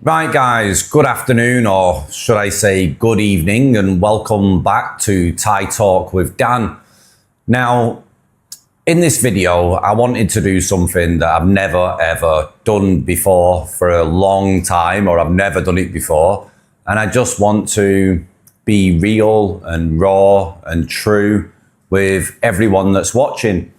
Right, guys, good afternoon, or should I say good evening, and welcome back to Thai Talk with Dan. Now, in this video, I wanted to do something that I've never ever done before for a long time, or I've never done it before. And I just want to be real and raw and true with everyone that's watching.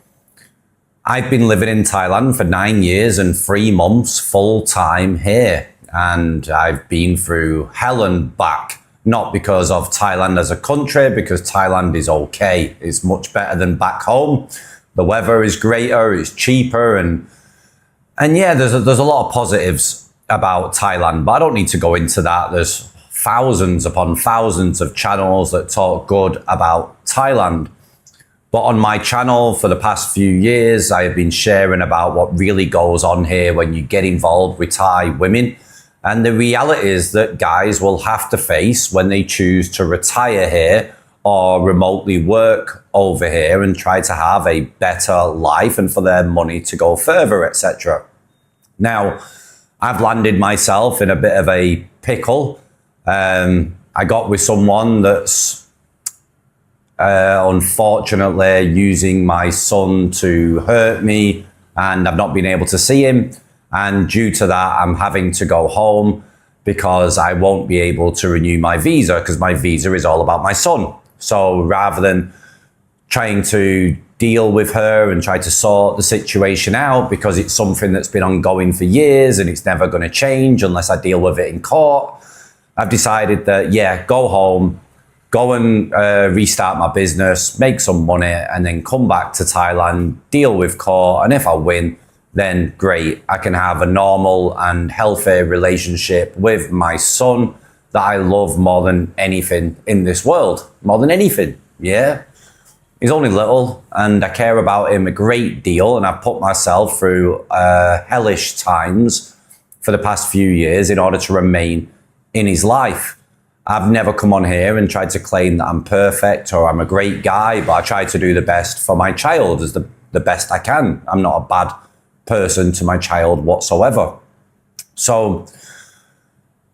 I've been living in Thailand for 9 years and 3 months full time here. And I've been through hell and back, not because of Thailand as a country, because Thailand is okay. It's much better than back home. The weather is greater, it's cheaper, and yeah, there's a lot of positives about Thailand, but I don't need to go into that. There's thousands upon thousands of channels that talk good about Thailand. But on my channel for the past few years, I have been sharing about what really goes on here when you get involved with Thai women. And the reality is that guys will have to face when they choose to retire here or remotely work over here and try to have a better life and for their money to go further, etc. Now, I've landed myself in a bit of a pickle. I got with someone that's unfortunately using my son to hurt me, and I've not been able to see him. And due to that, I'm having to go home because I won't be able to renew my visa because my visa is all about my son. So rather than trying to deal with her and try to sort the situation out, because it's something that's been ongoing for years and it's never going to change unless I deal with it in court, I've decided that, yeah, go home, go and restart my business, make some money, and then come back to Thailand, deal with court. And if I win, then great, I can have a normal and healthy relationship with my son that I love more than anything in this world. More than anything, yeah? He's only little and I care about him a great deal, and I've put myself through hellish times for the past few years in order to remain in his life. I've never come on here and tried to claim that I'm perfect or I'm a great guy, but I try to do the best for my child as the best I can. I'm not a bad person to my child whatsoever. So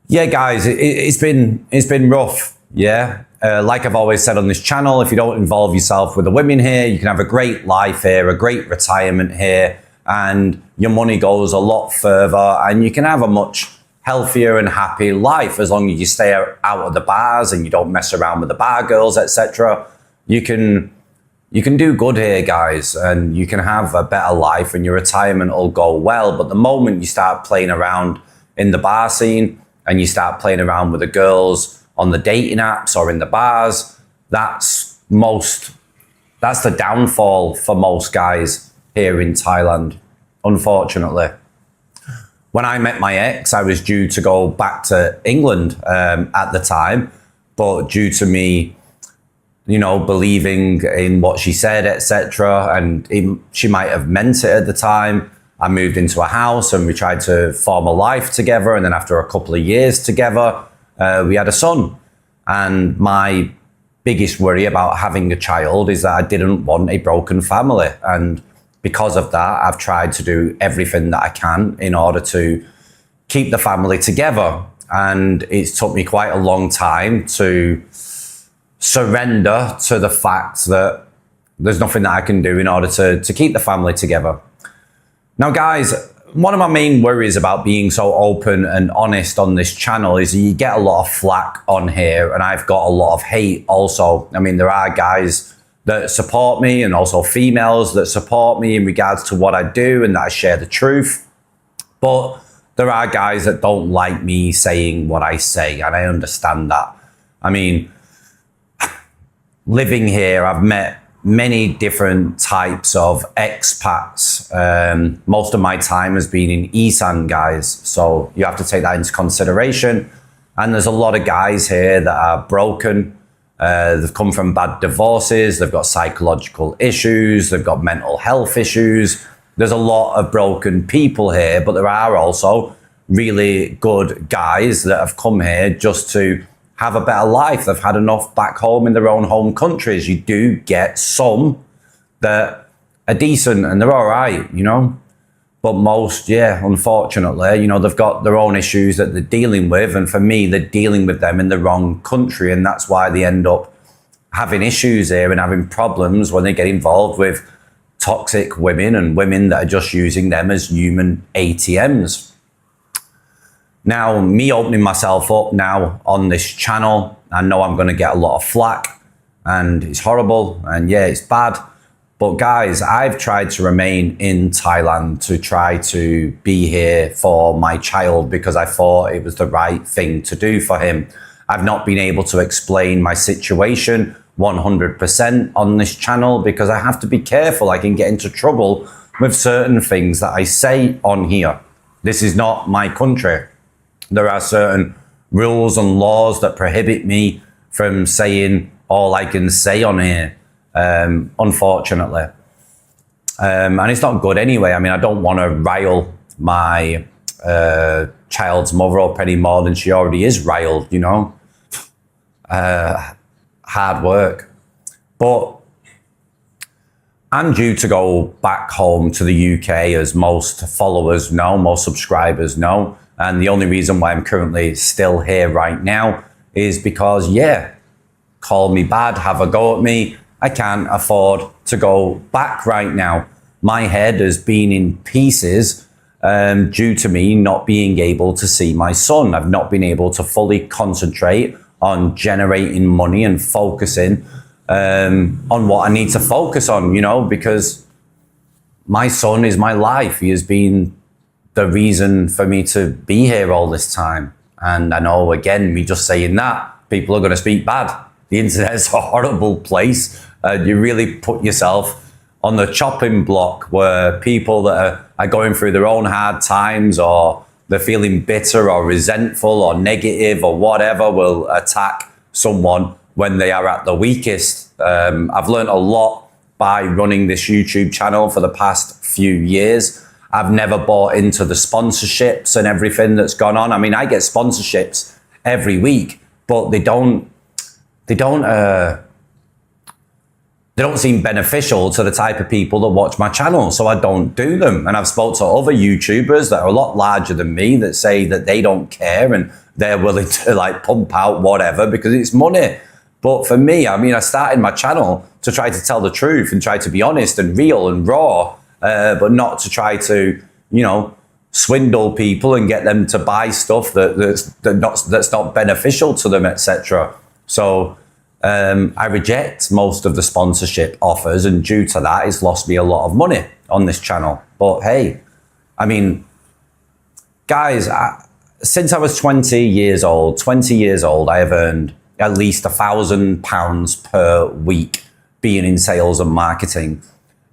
yeah, guys, it's been rough. Yeah, like I've always said on this channel, if you don't involve yourself with the women here, you can have a great life here, a great retirement here, and your money goes a lot further, and you can have a much healthier and happy life as long as you stay out of the bars and you don't mess around with the bar girls, etc. You can do good here, guys, and you can have a better life and your retirement will go well. But the moment you start playing around in the bar scene and you start playing around with the girls on the dating apps or in the bars, that's the downfall for most guys here in Thailand, unfortunately. When I met my ex, I was due to go back to England at the time, but due to me believing in what she said, etc. And she might have meant it at the time. I moved into a house and we tried to form a life together. And then after a couple of years together, we had a son. And my biggest worry about having a child is that I didn't want a broken family. And because of that, I've tried to do everything that I can in order to keep the family together. And it's took me quite a long time to surrender to the fact that there's nothing that I can do in order to keep the family together. Now, guys, one of my main worries about being so open and honest on this channel is you get a lot of flack on here, and I've got a lot of hate also. I mean, there are guys that support me and also females that support me in regards to what I do and that I share the truth. But there are guys that don't like me saying what I say, and I understand that. I mean, living here, I've met many different types of expats. Most of my time has been in Isan, guys. So you have to take that into consideration. And there's a lot of guys here that are broken. They've come from bad divorces. They've got psychological issues. They've got mental health issues. There's a lot of broken people here, but there are also really good guys that have come here just to have a better life. They've had enough back home in their own home countries. You do get some that are decent and they're all right, But most, yeah, unfortunately, they've got their own issues that they're dealing with. And for me, they're dealing with them in the wrong country. And that's why they end up having issues here and having problems when they get involved with toxic women and women that are just using them as human ATMs. Now, me opening myself up now on this channel, I know I'm going to get a lot of flack and it's horrible and yeah, it's bad. But guys, I've tried to remain in Thailand to try to be here for my child because I thought it was the right thing to do for him. I've not been able to explain my situation 100% on this channel because I have to be careful. I can get into trouble with certain things that I say on here. This is not my country. There are certain rules and laws that prohibit me from saying all I can say on here. Unfortunately. And it's not good anyway. I mean, I don't want to rile my child's mother up any more than she already is riled, hard work. But I'm due to go back home to the UK, as most followers know, most subscribers know. And the only reason why I'm currently still here right now is because, yeah, call me bad, have a go at me. I can't afford to go back right now. My head has been in pieces due to me not being able to see my son. I've not been able to fully concentrate on generating money and focusing on what I need to focus on, because my son is my life. He has been the reason for me to be here all this time. And I know, again, me just saying that, people are going to speak bad. The internet's a horrible place. You really put yourself on the chopping block where people that are going through their own hard times, or they're feeling bitter or resentful or negative or whatever, will attack someone when they are at the weakest. I've learned a lot by running this YouTube channel for the past few years. I've never bought into the sponsorships and everything that's gone on. I mean, I get sponsorships every week, but they don't seem beneficial to the type of people that watch my channel, so I don't do them. And I've spoke to other YouTubers that are a lot larger than me that say that they don't care and they're willing to pump out whatever because it's money. But for me, I mean, I started my channel to try to tell the truth and try to be honest and real and raw, but not to try to, swindle people and get them to buy stuff that's not beneficial to them, etc. So I reject most of the sponsorship offers, and due to that, it's lost me a lot of money on this channel. But hey, I mean, guys, since I was 20 years old, I have earned at least £1,000 per week being in sales and marketing.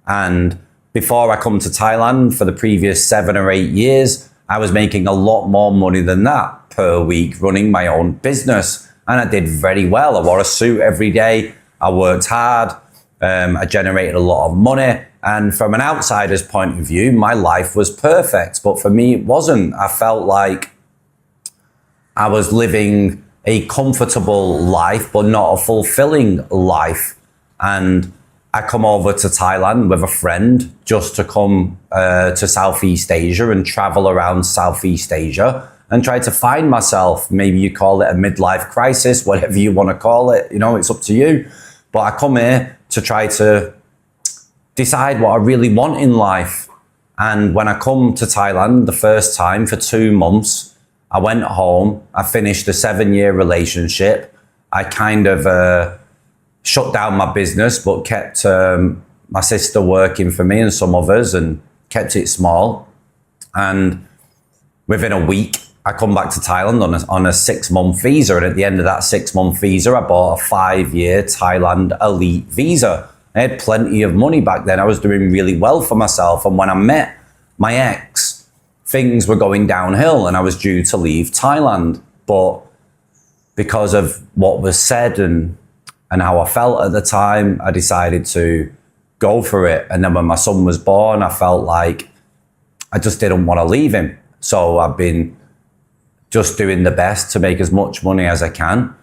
And before I come to Thailand, for the previous 7 or 8 years, I was making a lot more money than that per week running my own business. And I did very well. I wore a suit every day. I worked hard. I generated a lot of money. And from an outsider's point of view, my life was perfect. But for me, it wasn't. I felt like I was living a comfortable life, but not a fulfilling life. And I come over to Thailand with a friend just to come to Southeast Asia and travel around Southeast Asia and try to find myself. Maybe you call it a midlife crisis, whatever you want to call it, it's up to you. But I come here to try to decide what I really want in life. And when I come to Thailand the first time for 2 months, I went home, I finished a 7-year relationship. I kind of shut down my business, but kept my sister working for me and some others and kept it small. And within a week, I come back to Thailand on a 6-month visa. And at the end of that 6-month visa, I bought a 5-year Thailand elite visa. I had plenty of money back then. I was doing really well for myself. And when I met my ex, things were going downhill and I was due to leave Thailand. But because of what was said and how I felt at the time, I decided to go for it. And then when my son was born, I felt like I just didn't want to leave him. So I've been just doing the best to make as much money as I can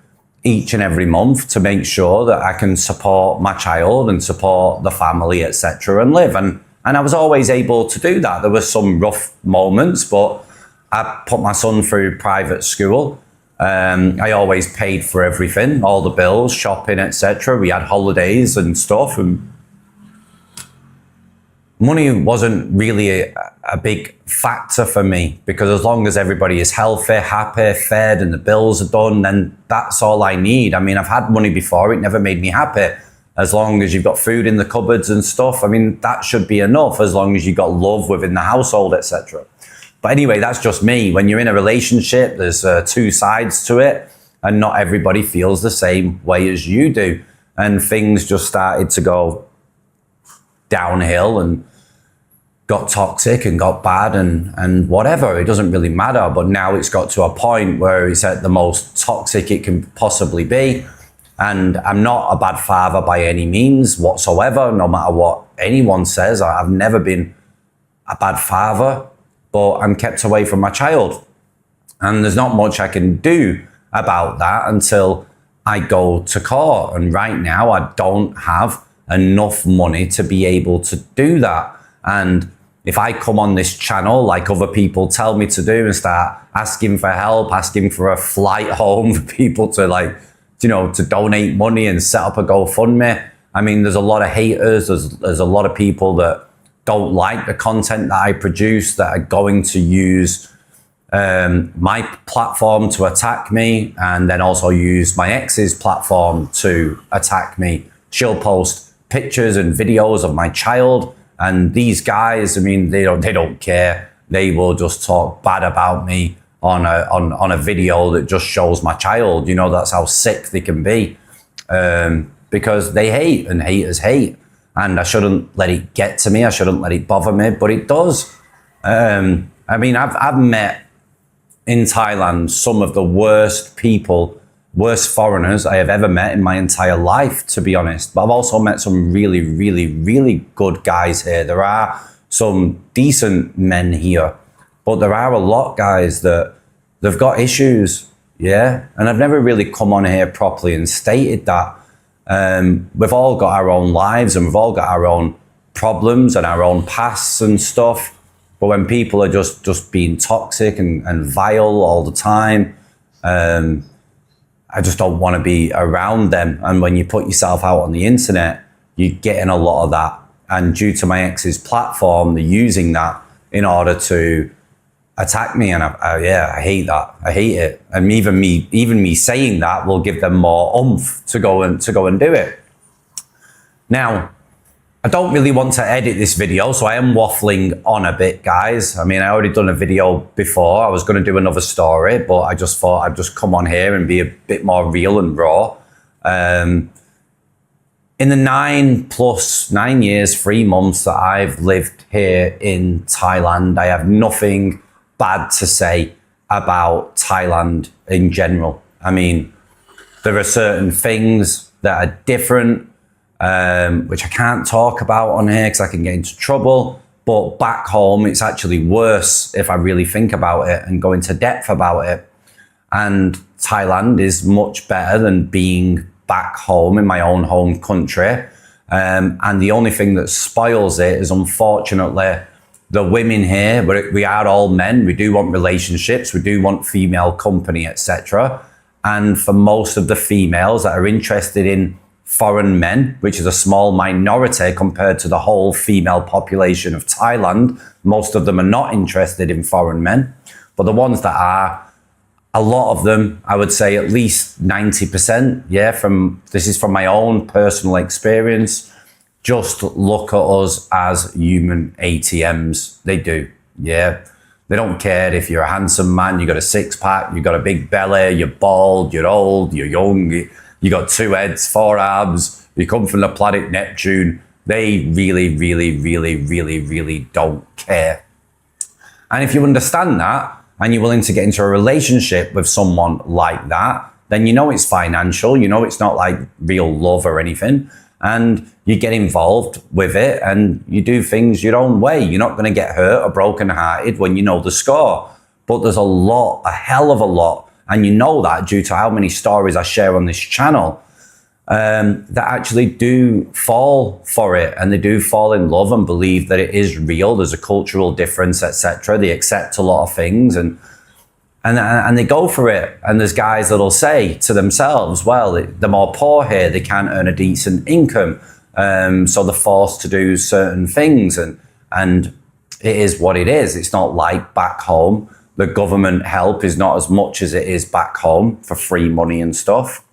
each and every month to make sure that I can support my child and support the family, etc., and live. And And I was always able to do that. There were some rough moments, but I put my son through private school. I always paid for everything, all the bills, shopping, etc. We had holidays and stuff, and money wasn't really a big factor for me, because as long as everybody is healthy, happy, fed, and the bills are done, then that's all I need. I mean, I've had money before, it never made me happy. As long as you've got food in the cupboards and stuff, I mean, that should be enough, as long as you've got love within the household, etc. But anyway, that's just me. When you're in a relationship, there's two sides to it, and not everybody feels the same way as you do. And things just started to go downhill and got toxic and got bad and whatever. It doesn't really matter. But now it's got to a point where it's at the most toxic it can possibly be. And I'm not a bad father by any means whatsoever, no matter what anyone says. I've never been a bad father, but I'm kept away from my child. And there's not much I can do about that until I go to court. And right now I don't have enough money to be able to do that. And if I come on this channel like other people tell me to do and start asking for help, asking for a flight home for people to to donate money and set up a GoFundMe, I mean, there's a lot of haters. There's a lot of people that don't like the content that I produce, that are going to use my platform to attack me, and then also use my ex's platform to attack me. She'll post pictures and videos of my child, and these guys, I mean, they don't care. They will just talk bad about me on a video that just shows my child. That's how sick they can be, because they hate, and haters hate. And I shouldn't let it get to me. I shouldn't let it bother me, but it does. I mean, I've met in Thailand some of the worst people, worst foreigners I have ever met in my entire life, to be honest. But I've also met some really, really, really good guys here. There are some decent men here, but there are a lot, guys, that they've got issues, yeah? And I've never really come on here properly and stated that. We've all got our own lives, and we've all got our own problems and our own pasts and stuff. But when people are just being toxic and vile all the time, I just don't want to be around them. And when you put yourself out on the internet, you're getting a lot of that. And due to my ex's platform, they're using that in order to attack me. And I hate that. I hate it. And even me saying that will give them more oomph to go and do it. Now, I don't really want to edit this video, so I am waffling on a bit, guys. I mean, I already done a video before. I was going to do another story, but I just thought I'd just come on here and be a bit more real and raw. In the 9 years, 3 months that I've lived here in Thailand, I have nothing bad to say about Thailand in general. I mean, there are certain things that are different, which I can't talk about on here because I can get into trouble. But back home, it's actually worse if I really think about it and go into depth about it. And Thailand is much better than being back home in my own home country. And the only thing that spoils it is, unfortunately, the women here. We are all men. We do want relationships. We do want female company, etc. And for most of the females that are interested in foreign men, which is a small minority compared to the whole female population of Thailand, most of them are not interested in foreign men. But the ones that are, a lot of them, I would say at least 90%, yeah, this is from my own personal experience, just look at us as human ATMs. They do, yeah. They don't care if you're a handsome man, you got a six-pack, you got a big belly, you're bald, you're old, you're young, you got 2 heads, 4 abs, you come from the planet Neptune. They really, really, really, really, really don't care. And if you understand that, and you're willing to get into a relationship with someone like that, then you know it's financial, you know it's not like real love or anything, and you get involved with it and you do things your own way. You're not going to get hurt or brokenhearted when you know the score. But there's a hell of a lot, and you know that due to how many stories I share on this channel, that actually do fall for it, and they do fall in love and believe that it is real. There's a cultural difference, etc. They accept a lot of things and they go for it. And there's guys that'll say to themselves, well, they're more poor here, they can't earn a decent income, so they're forced to do certain things, and it is what it is. It's not like back home. The government help is not as much as it is back home for free money and stuff.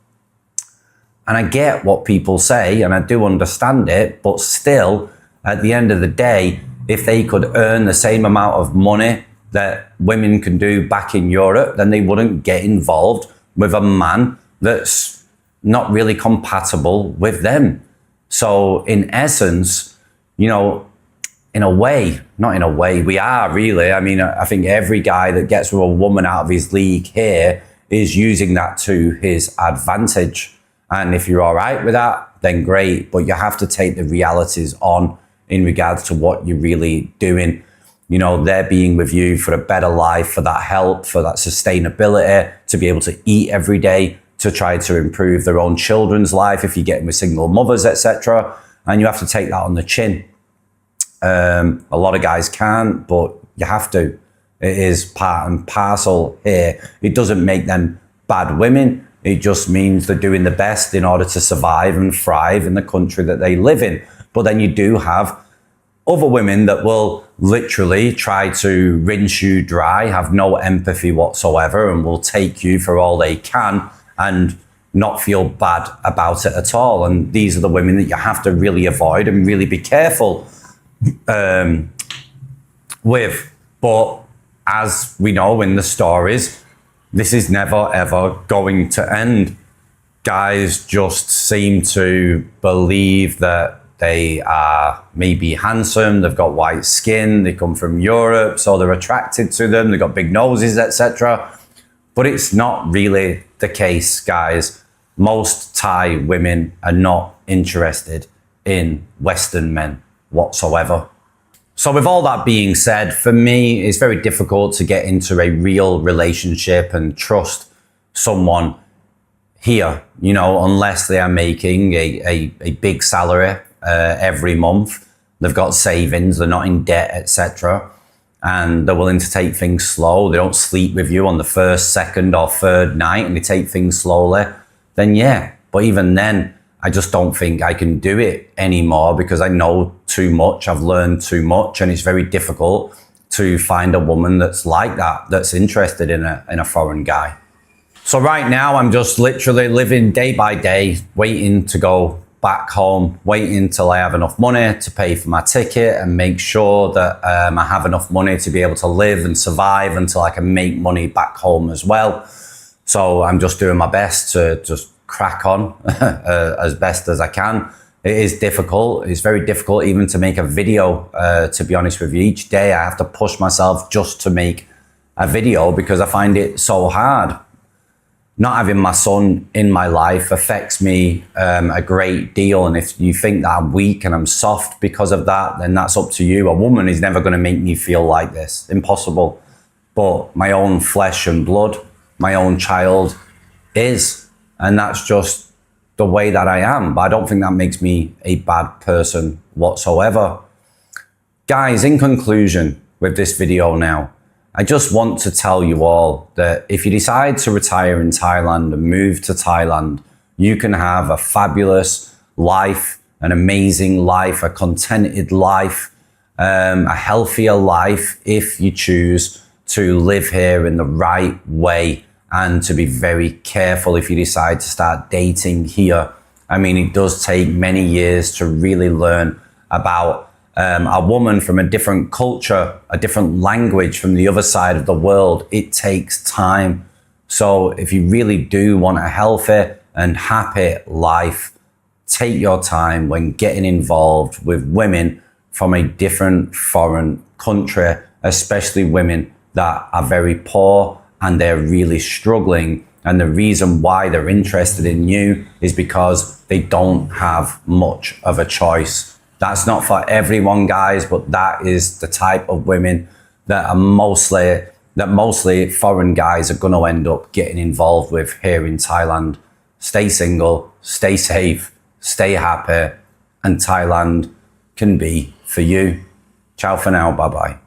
And I get what people say, and I do understand it, but still, at the end of the day, if they could earn the same amount of money that women can do back in Europe, then they wouldn't get involved with a man that's not really compatible with them. So in essence, you know, in a way, not in a way, we are really. I mean, I think every guy that gets with a woman out of his league here is using that to his advantage. And if you're all right with that, then great. But you have to take the realities on in regards to what you're really doing. You know, they're being with you for a better life, for that help, for that sustainability, to be able to eat every day, to try to improve their own children's life if you're getting with single mothers, etc. And you have to take that on the chin. A lot of guys can't, but you have to. It is part and parcel here. It doesn't make them bad women. It just means they're doing the best in order to survive and thrive in the country that they live in. But then you do have other women that will literally try to rinse you dry, have no empathy whatsoever, and will take you for all they can and not feel bad about it at all. And these are the women that you have to really avoid and really be careful with. But as we know in the stories, this is never ever going to end. Guys just seem to believe that they are maybe handsome, they've got white skin, they come from Europe, so they're attracted to them, they've got big noses, etc. But it's not really the case, guys. Most Thai women are not interested in Western men whatsoever. So with all that being said, for me, it's very difficult to get into a real relationship and trust someone here, you know, unless they are making a big salary every month. They've got savings, they're not in debt, etc. And they're willing to take things slow. They don't sleep with you on the first, second or third night, and they take things slowly. Then yeah, but even then, I just don't think I can do it anymore because I know too much, I've learned too much, and it's very difficult to find a woman that's like that, that's interested in a foreign guy. So right now I'm just literally living day by day, waiting to go back home, waiting till I have enough money to pay for my ticket and make sure that I have enough money to be able to live and survive until I can make money back home as well. So I'm just doing my best to just crack on as best as I can. It is difficult. It's very difficult even to make a video, to be honest with you. Each day I have to push myself just to make a video because I find it so hard. Not having my son in my life affects me a great deal. And if you think that I'm weak and I'm soft because of that, then that's up to you. A woman is never going to make me feel like this. Impossible. But my own flesh and blood, my own child is. And that's just the way that I am. But I don't think that makes me a bad person whatsoever. Guys, in conclusion with this video now, I just want to tell you all that if you decide to retire in Thailand and move to Thailand, you can have a fabulous life, an amazing life, a contented life, a healthier life if you choose to live here in the right way and to be very careful if you decide to start dating here. I mean, it does take many years to really learn about a woman from a different culture, a different language from the other side of the world. It takes time. So if you really do want a healthy and happy life, take your time when getting involved with women from a different foreign country, especially women that are very poor and they're really struggling. And the reason why they're interested in you is because they don't have much of a choice. That's not for everyone, guys, but that is the type of women that mostly foreign guys are going to end up getting involved with here in Thailand. Stay single, stay safe, stay happy, and Thailand can be for you. Ciao for now. Bye-bye.